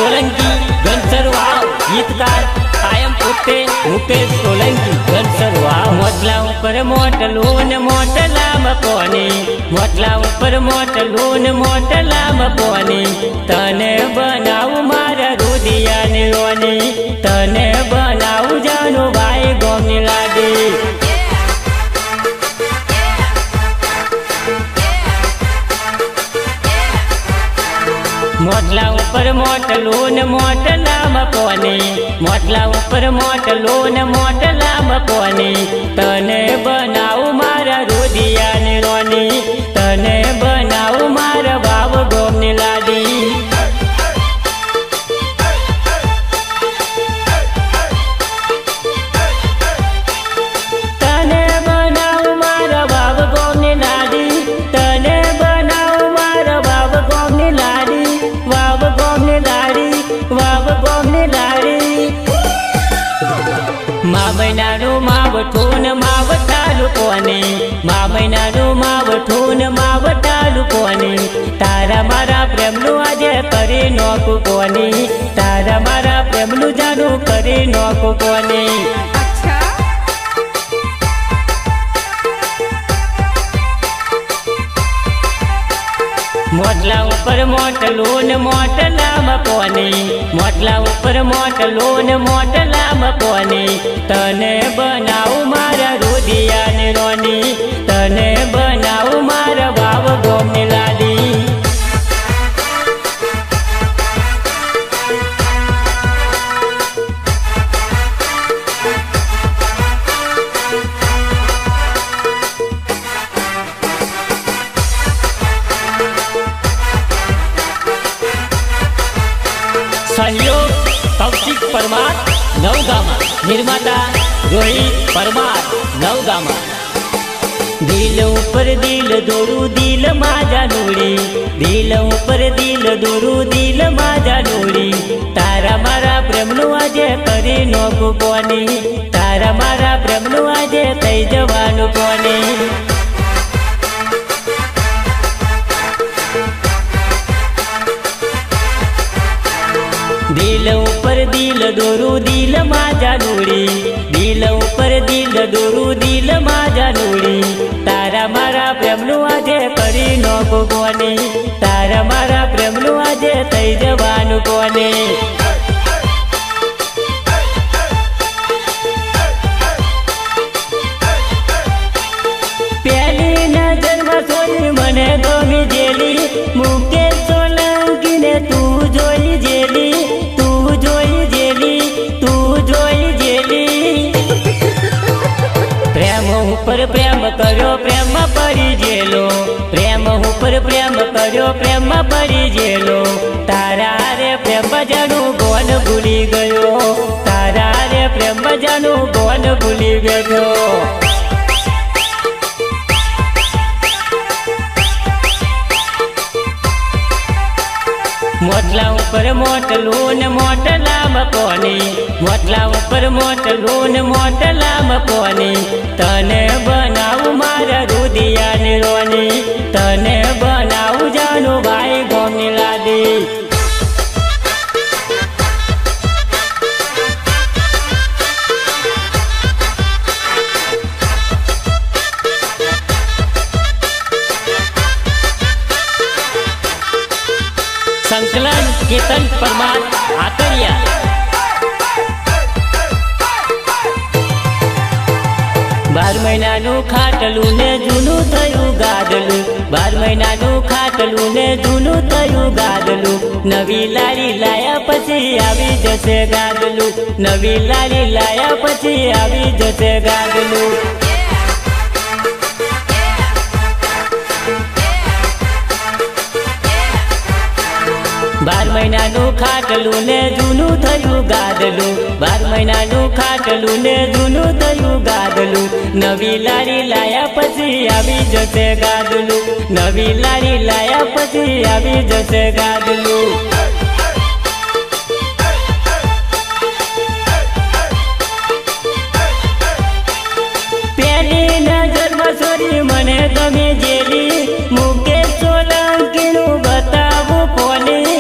सोलंकी घनसर वाव गीतकार कायम पुट्टे मुकेश सोलंकी घनसर वाव मोटला ऊपर मोटलून मोटला मकोनी मोटला ऊपर मोटलून मोटला मकोनी तने बनाऊ मारा रुदिया निरोनी तने बनाऊ जानू भाई गोमनी लाडी मोटला ऊपर मोटलून मोटला मकोनी मोटला ऊपर मोटलून मोटला मकोनी तने बनाऊ मारा रुदिया निरोनी तने बनाऊ मारा भाव गोमनी लाडी तने बनाऊ मारा भाव गोमनी लाडी तने बनाऊ मारा भाव गोमनी लाडी वाव गोमनी लाडी वाव गोमनी लाडी मामैनानु मावठून मावठालु कोनी मामैनानु मावठून मावठालु कोनी तारा मारा प्रेमनु आजे करी नोकु कोनी तारा मारा प्रेमनु जानू करी नोकु कोनी मोटला ऊपर मोटलून मोटला मकोनी मोटला ऊपर मोटलून मोटला मकोनी तने बनाऊ मारा रुदिया निरोनी तने बनाऊ मारा भाव गोमनी लाडी सहयोग कौशिक परमार नवगामा निर्माता रोहित परमार नवगामा दिल ऊपर दिल दोरू दिल माझा नूड़ी दिल ऊपर दिल दोरू दिल माझा नूड़ी तारा मारा प्रेमनु आजे करी नोकु कोनी तारा मारा प्रेमनु आजे थई जवानु कोनी दिल ऊपर दिल दोरू दिल माझा नूड़ी दिल ऊपर दिल दोरू दिल माझा नूड़ी तारा मारा प्रेमनु आजे करी नोकु कोनी तारा मारा प्रेमनु आजे थई जवानु कोनी पहली नजर में सोई मने गमी जेली मुकेश सोलंकी ने तू जोई जेली प्रेम ऊपर प्रेम करो प्रेम पड़ी जेलो प्रेम ऊपर प्रेम करो प्रेम पड़ी जेलो तारा रे प्रेम जानू गोन भूली गयो तारा रे प्रेम जानू गोन भूली गयो मोटला ऊपर मोटलून मोटला मकोनी मोटला ऊपर मोटलून मोटला मकोनी तने बनाऊ मारा रुदिया निरोनी तने बनाऊ जानू भाई गोमनी लाडी संकलन केतन परमार आकरिया 12 મહિનાનું ખાટલું ને જૂનું થયું ગાદલું 12 મહિનાનું ખાટલું ને જૂનું થયું ગાદલું નવી લારી લાયા પછી આવી જશે ગાદલું નવી લારી લાયા પછી આવી જશે ગાદલું 12 મહિનાનું ખાટલું ને જૂનું થયું ગાદલું 12 મહિનાનું ખાટલું ને જૂનું થયું ગાદલું નવી લારી લાયા પછી આવી જશે ગાદલું નવી લારી લાયા પછી આવી જશે ગાદલું પહેલી નજરમાં સોરી મને ગમે જેલી મુકેશ સોલંકીનું બતાવું પોલી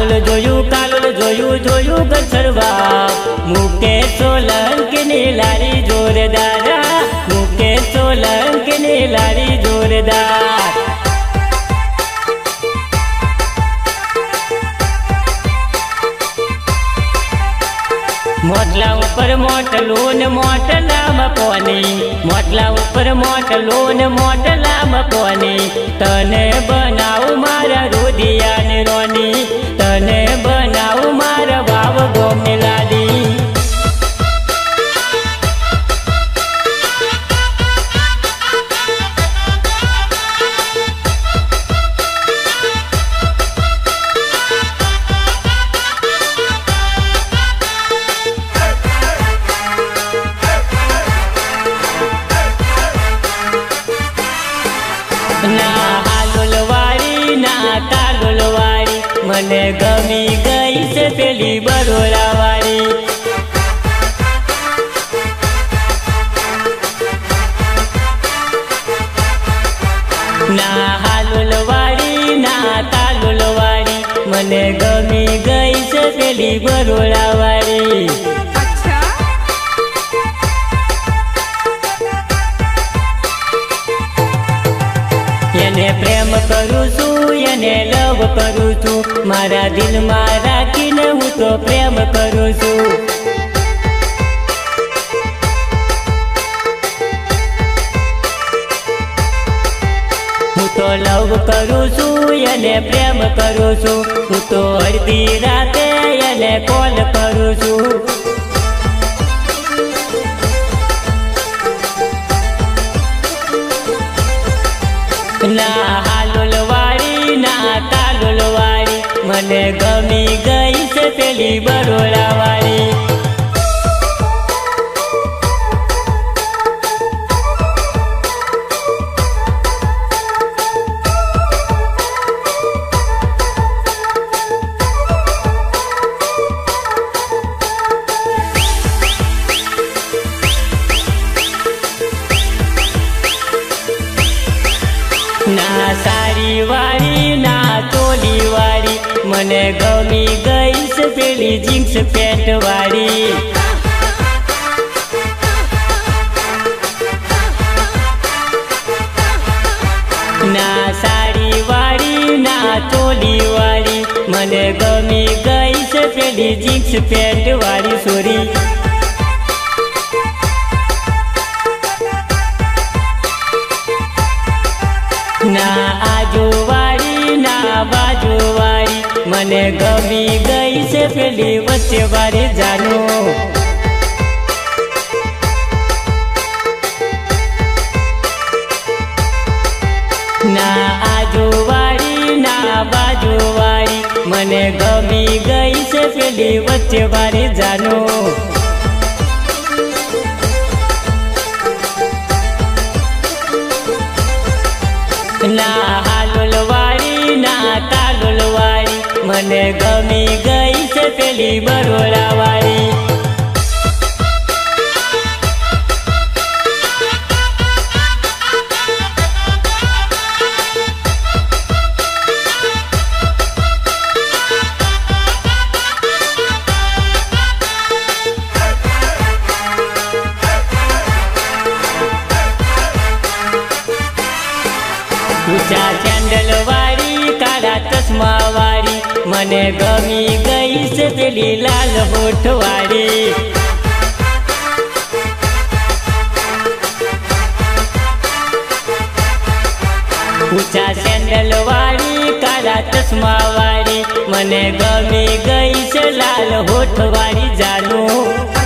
કાલોલ જોયું ગરબા મુકેશ સોલંકીની લારી જોરદાર મુકેશ સોલંકીની લારી જોરદાર મોટલા ઉપર મોટલું ને મોટલામાં કોની મોટલા ઉપર મોટલું ને મોટલામાં કોની તને બનાવું મારા રુધિયા ને રોની તને બનાવું મારા વાવ ગોમને લાડી ના હાલોલવાળી ના કાલોલવાળી મને ગમી ગઈ છે પેલી બરોડાવાળી ના હાલોલવાળી ના કાલોલવાળી મને ગમી ગઈ છે પેલી બરોડાવાળી એને પ્રેમ કરું છું એને લવ કરું છું મારા દિલમાં રાખીને હું તો પ્રેમ કરું છું હું તો લવ કરું છું એને પ્રેમ કરું છું હું તો અડધી રાતે એને કોલ કરું છું ના હાલોલવાળી ના કાલોલવાળી મને ગમી ગઈ છે પેલી બરોડાવાળી ના સારી વાળી ના ચોલી વાળી મને ગમી ગઈ છે પેલી જીન્સ પેન્ટ વાળી ના સાડી વાળી ના ચોલી વાળી મને ગમી ગઈ છે પેલી જીન્સ પેન્ટ વાળી સોરી ના આજુવાળી ના બાજુવાળી મને ગમી ગઈ છે પેલી વચ્ચે વાળી જાનું ના આજુવાળી ના બાજુવાળી મને ગમી ગઈ છે પેલી વચ્ચે વાળી જાનું ના હાલોલવાળી ના કાલોલવાળી મને ગમી ગઈ છે પેલી બરોડાવાળી ઊંચા સેન્ડલ વાળી કાળા ચશ્મા વાળી મને ગમી ગઈ છે પેલી લાલ હોઠ વાળી ઊંચા સેન્ડલ વાળી કાળા ચશ્મા વાળી મને ગમી ગઈ છે લાલ હોઠ વાળી જાનું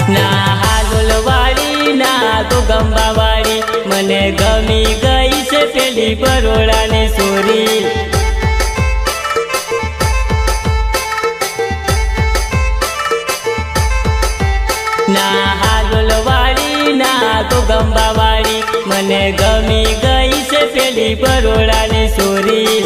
ના હાલોલવાળી ના ગોગંબાવાળી મને ગમી ગઈ છે પેલી બરોડાની સોરી ના હાલોલવાળી ના ગોગંબાવાળી મને ગમી ગઈ છે પેલી બરોડાની સોરી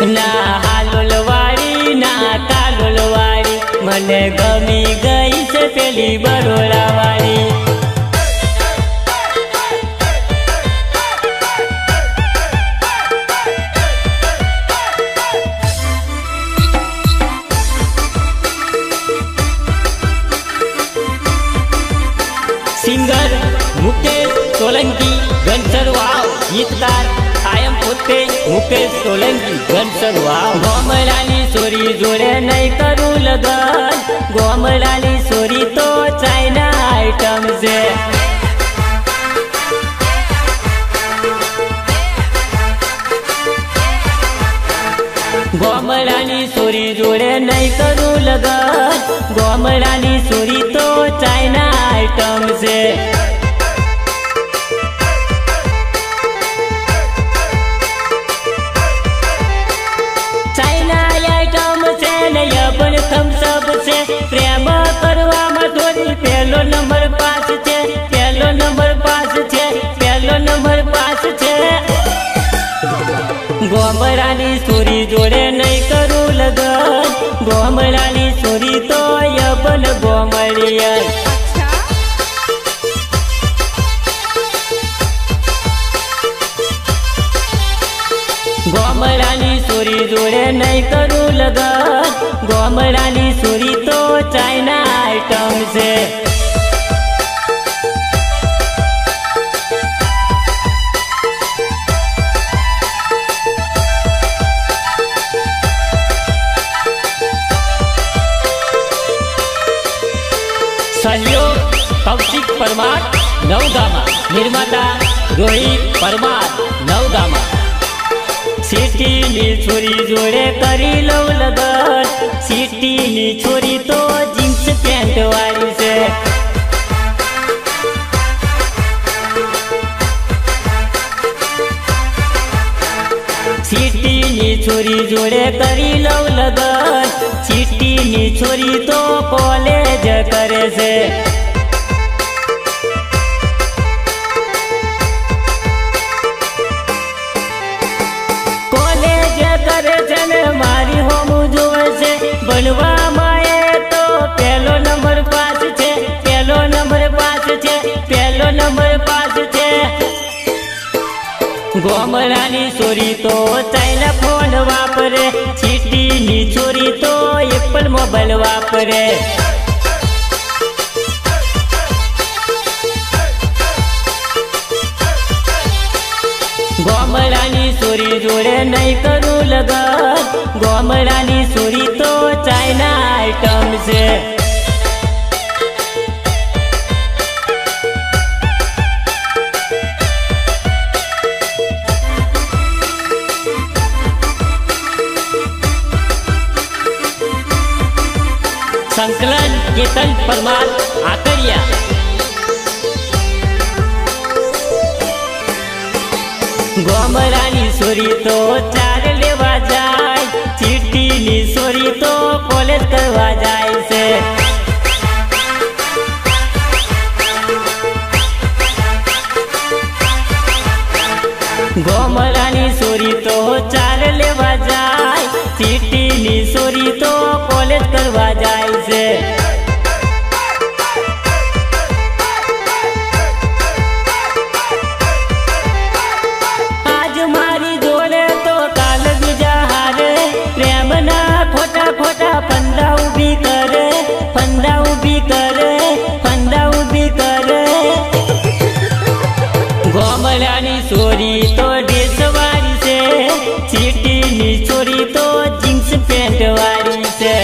ના હાલોલવાળી ના કાલોલવાળી મને ગમે પેલી બરોડાવાળી. સિંગર મુકેશ સોલંકી ઘનસર વાવ. ગીતકાર કાયમ પોતે મુકેશ સોલંકી ઘનસર વાવ. ગોમડાની સોરી જોડે નહીં કરું લગન, ગોમડાની સોરી તો ચાઇના આઈટમ છે. ગોમડાની સોરી જોડે નહીં કરું લગન, ગોમડાની સોરી તો ચાઇના આઈટમ છે. ચાઇના આઈટમ છે ને પણ થમ્સઅપ છે. પ્રેમ કરવામાં થોડી પહેલો નંબર પાસ છે, પહેલો નંબર પાસ છે, પહેલો નંબર પાસ છે. ગોમડાની સોરી જોડે નહીં કરું લગન, ગોમડાની સોરી તો યબન ગોમડિયા. ગોમડાની સોરી જોડે નહીં કરું લગન, ગોમડાની સોરી તો ચાઇના આઈટમ છે. સહયોગ કૌશિક પરમાર નવગામા. નિર્માતા રોહિત પરમાર નવગામા. સિટીની છોરી જોડે કરી લઉં લગન, સિટીની છોરી તો જીન્સ પેન્ટ વાળી છે. સિટીની છોરી જોડે કરી લઉં લગન, સિટીની છોરી તો કોલેજ કરે છે. કોલેજ કરે છે ને મારી હોમું જોવે છે. ભણવામાં એ તો પહેલો નંબર પાસ છે, પહેલો નંબર પાસ છે, પહેલો નંબર પાસ છે. ગોમડાની છોરી તો ચાઇના ફોન વાપરે, સિટીની છોરી તો એપલ મોબાઈલ વાપરે. ગોમડાની છોરી જોડે નહીં કરું લગન, ગોમડાની છોરી તો ચાઇના આઈટમ છે. સંકલન કેતન પરમાર આકડિયા. ગોમડાની સોરી તો ચાર લેવા જાય, સિટીની સોરી તો કોલેજ કરવા જાય છે. ગોમડાની સોરી તો ચાર લેવા જાય, સિટીની સોરી તો કોલેજ કરવા જાય છે. આજ મારી જોડે તો કાલ બીજા હારે, પ્રેમના ખોટા ખોટા ફંદા ઊભી કરે, ફંદા ઊભી કરે, ફંદા ઊભી કરે. ગોમડાની સોરી તો ડ્રેસ વાળી છે, સિટીની છોરી તો જીન્સ પેન્ટ વાળી છે.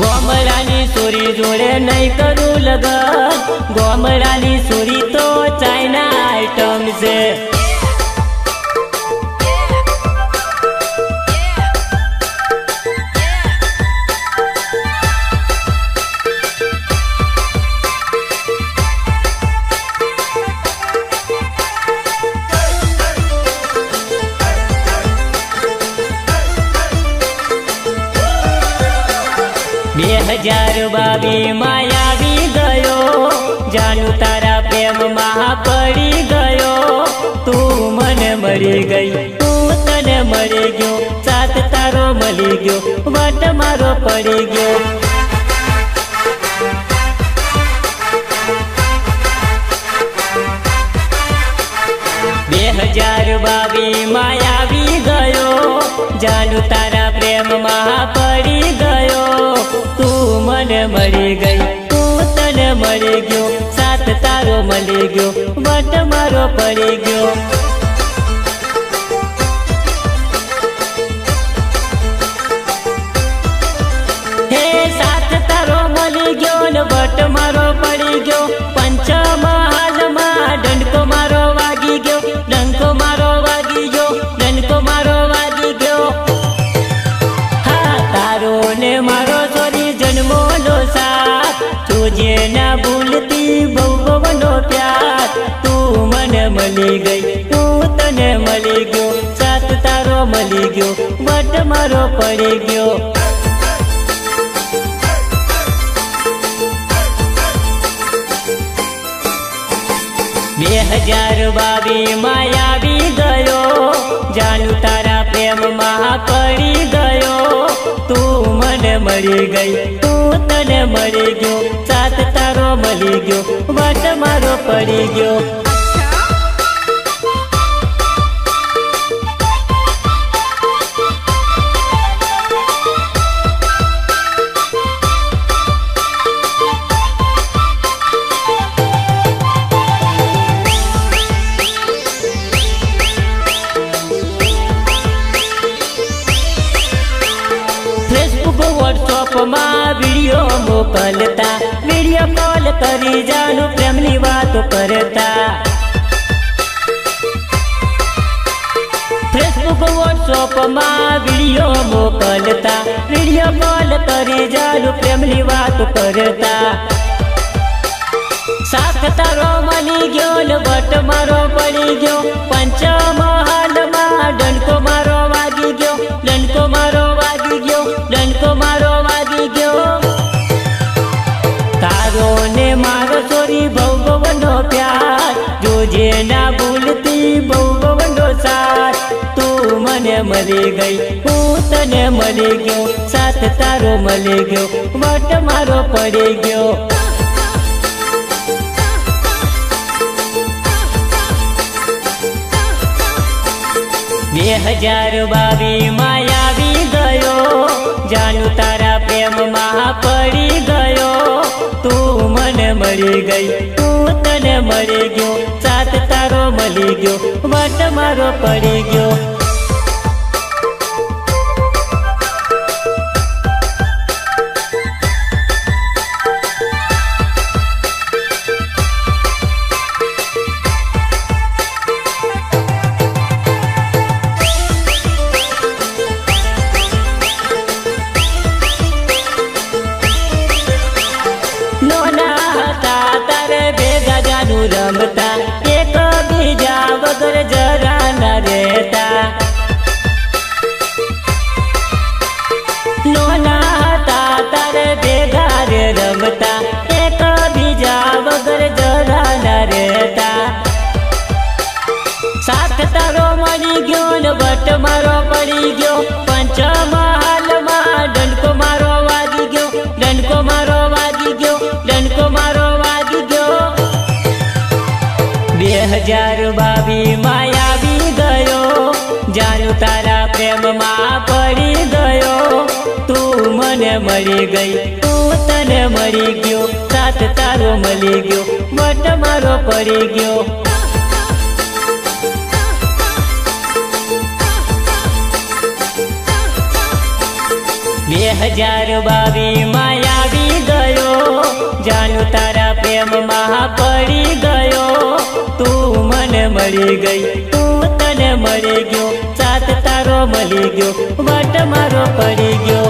ગોમડાની સોરી જોડે નહીં કરું લગન, ગોમડાની સોરી તો ચાઇના આઈટમ છે. માં આવી ગયો, જાણું તારા પ્રેમમાં પડી ગયો. તું મને મળી ગઈ, તું તને મળી ગયો. મળી ગયો, વટ મારો પડી ગયો. 2022 માં આવી ગયો, જાણું તારા પ્રેમમાં પડી ગયો. તું મને મળી ગઈ, તું તને મળી ગયો, સાથ તારો મળી ગયો, વટ મારો પડી ગયો. હે સાથ તારો મળી ગયો ને વટ મારો પડી ગયો. પંચમહાલમાં ડંકો મારો વાગી ગયો, ડંકો મારો વાગી ગયો, ડંકો મારો વાગી ગયો. હા તારો ને મારો સોરી જન્મોનો સાથ, જોજે ના ભૂલતી બહુ બહુનો પ્યાર. તું મને મળી ગઈ, તું તને મળી ગયો, સાથ તારો મળી ગયો, વટ મારો પડી ગયો. 2022 માં આવી ગયો, જાણું તારા પ્રેમમાં પડી ગયો. તું મને મળી ગઈ, તું તને મળી ગયો, સાથ તારો મળી ગયો, વટ મારો પડી ગયો. વોટ્સઅપમાં વિડીયો મોકલતા, વિડીયો કોલ કરી જાણું પ્રેમની વાતો કરતા. ફેસબુક વોટ્સઅપમાં વિડીયો મોકલતા, વિડીયો કોલ કરી જાણું પ્રેમની વાતો કરતા. સાથ તારો મળી ગયો ને વટ મારો પડી ગયો. પંચમહાલમાં ડંકો મારો વાગી ગયો, ડંકો મારો વાગી ગયો, ડંકો મારો વાગી ગયો. તારો ને મારો સોરી બહુ બહુનો પ્યાર, જોજે ના ભૂલતી બહુ બહુનો સાથ. તું મને મળી ગઈ, હું તને મળી ગયો, સાથ તારો મળી ગયો, વટ મારો પડી ગયો. 2022 માં આવી ગયો, જાણું તારા પ્રેમમાં પડી ગયો. તું મને મળી ગઈ, તું તને મળી ગયો, સાથ તારો મળી ગયો, વટ મારો પડી ગયો. રમતા એક બીજા વગર જરા ન રહેતા. નોના હતા તારે ભેગા રે રમતા, એક બીજા વગર જરા ન રહેતા. સાથ તારો મળી ગયો ને વટ મારો પડી ગયો. પંચમહાલમાં ડંકો મારો વાગી ગયો, ડંકો મારો વાગી ગયો, ડંકો મારો વાગી ગયો. 2022 માં આવી ગયો, જાણું તારા પ્રેમમાં પડી ગયો. તું મને મળી ગઈ, તું તને મળી ગયો, સાથ તારો મળી ગયો, વટ મારો પડી ગયો. 2022 માં આવી ગયો, જાણું તારા પ્રેમમાં પડી ગયો. તું મને મળી ગઈ, તું તને મળી ગયો, સાથ તારો મળી ગયો, વટ મારો પડી ગયો.